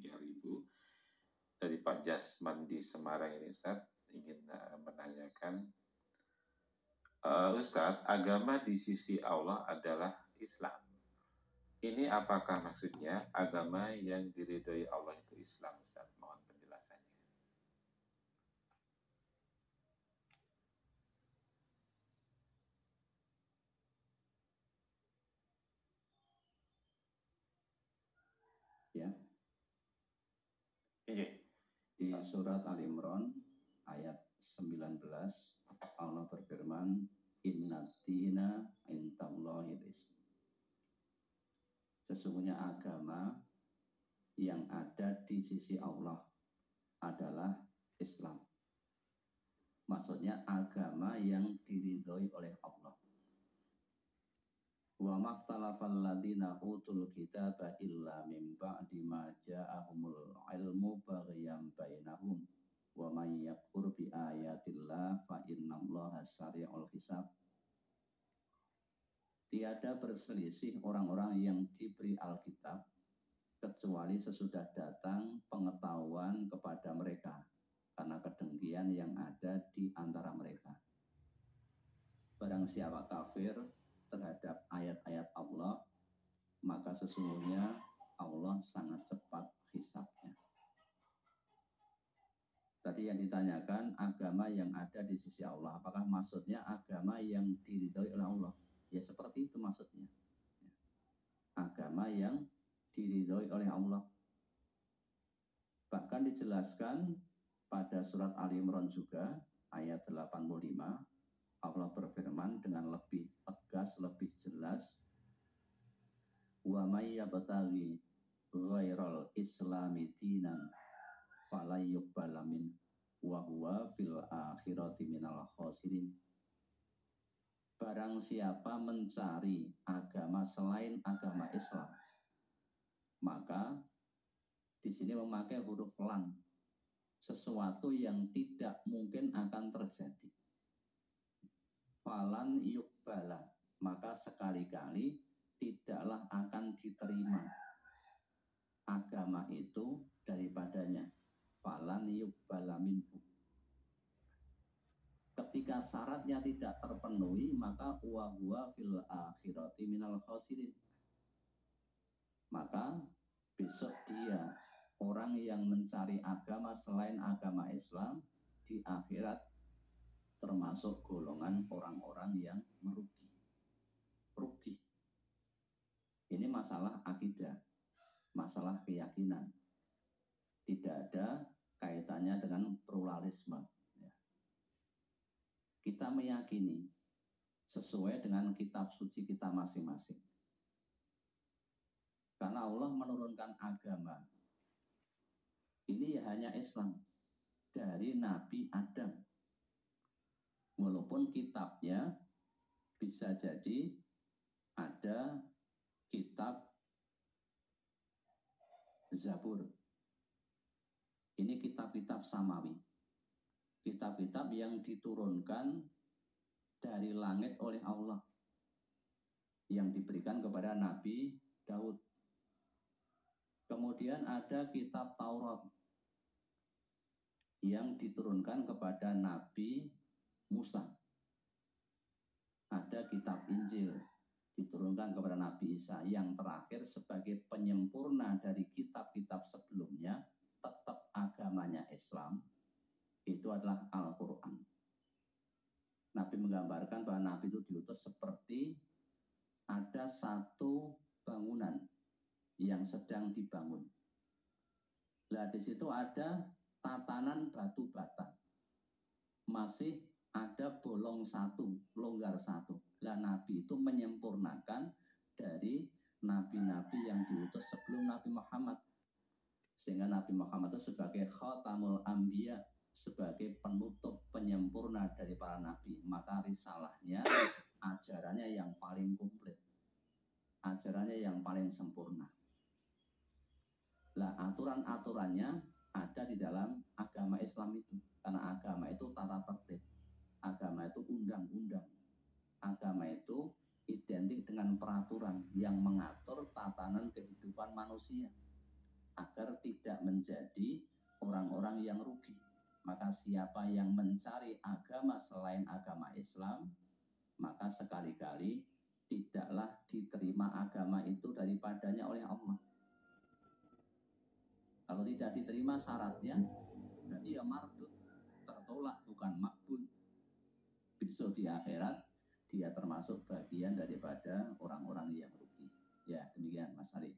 3000. Dari Pak Jasman di Semarang ini Ustaz, ingin menanyakan, Ustaz, agama di sisi Allah adalah Islam. Ini apakah maksudnya agama yang diridhoi Allah itu Islam, Ustaz? Mohon penjelasannya. Ya. Iya. Di surat Al-Imran ayat 19 Allah berfirman, Inna dina indallahil Islam. Sesungguhnya agama yang ada di sisi Allah adalah Islam. Maksudnya agama yang diridhoi oleh Allah. Wa maktalafal ladina utul kitaba illa min ba'di ma ja'ahumul ilmu baghyan bainahum wa may yakfur bi ayatillah fa innallaha sari'ul hisab. Tiada berselisih orang-orang yang diberi Alkitab kecuali sesudah datang pengetahuan kepada mereka karena kedengkian yang ada di antara mereka. Barang siapa kafir terhadap ayat-ayat Allah, maka sesungguhnya Allah sangat cepat hisabnya. Tadi yang ditanyakan agama yang ada di sisi Allah, apakah maksudnya agama yang diridhoi oleh Allah? Ya seperti itu maksudnya. Agama yang diridhoi oleh Allah. Bahkan dijelaskan pada surat Ali Imran juga ayat 85, Allah berfirman dengan lebih tegas, lebih jelas, wa may yabtaghi ghairal islami dinan fala yuqbala min wa huwa fil akhirati minal khasirin. Barang siapa mencari agama selain agama Islam, maka di sini memakai huruf lam, sesuatu yang tidak mungkin akan terjadi. Falan yuqbala, maka sekali-kali tidaklah akan diterima agama itu daripadanya. Falan yuqbala minhu. Ketika syaratnya tidak terpenuhi, maka wa huwa fil akhirati minal khasirin. Maka besok dia, orang yang mencari agama selain agama Islam, di akhirat termasuk golongan orang-orang yang merugi. Rugi. Ini masalah akidah, masalah keyakinan. Tidak ada kaitannya dengan pluralisme. Kita meyakini sesuai dengan kitab suci kita masing-masing. Karena Allah menurunkan agama. Ini hanya Islam dari Nabi Adam. Walaupun kitabnya bisa jadi ada kitab Zabur. Ini kitab-kitab samawi. Kitab-kitab yang diturunkan dari langit oleh Allah, yang diberikan kepada Nabi Daud. Kemudian ada kitab Taurat yang diturunkan kepada Nabi Musa. Ada kitab Injil diturunkan kepada Nabi Isa. Yang terakhir sebagai penyempurna dari kitab-kitab sebelumnya, tetap agamanya Islam, itu adalah Al-Quran. Nabi menggambarkan bahwa Nabi itu diutus seperti ada satu bangunan yang sedang dibangun. Nah, di situ ada tatanan batu bata. Masih ada bolong satu, longgar satu. Nah, Nabi itu menyempurnakan dari nabi-nabi yang diutus sebelum Nabi Muhammad. Sehingga Nabi Muhammad itu sebagai khatamul anbiya, sebagai penutup penyempurna dari para nabi. Maka risalahnya, ajarannya yang paling komplit, ajarannya yang paling sempurna. Lah, aturan-aturannya ada di dalam agama Islam itu. Karena agama itu tata tertib, agama itu undang-undang, agama itu identik dengan peraturan yang mengatur tatanan kehidupan manusia agar tidak menjadi orang-orang yang rugi. Maka siapa yang mencari agama selain agama Islam, maka sekali-kali tidaklah diterima agama itu daripadanya oleh Allah. Kalau tidak diterima syaratnya, berarti ya mardud, tertolak, bukan makbul. Besok di akhirat, dia termasuk bagian daripada orang-orang yang rugi. Ya, demikian Mas Ali.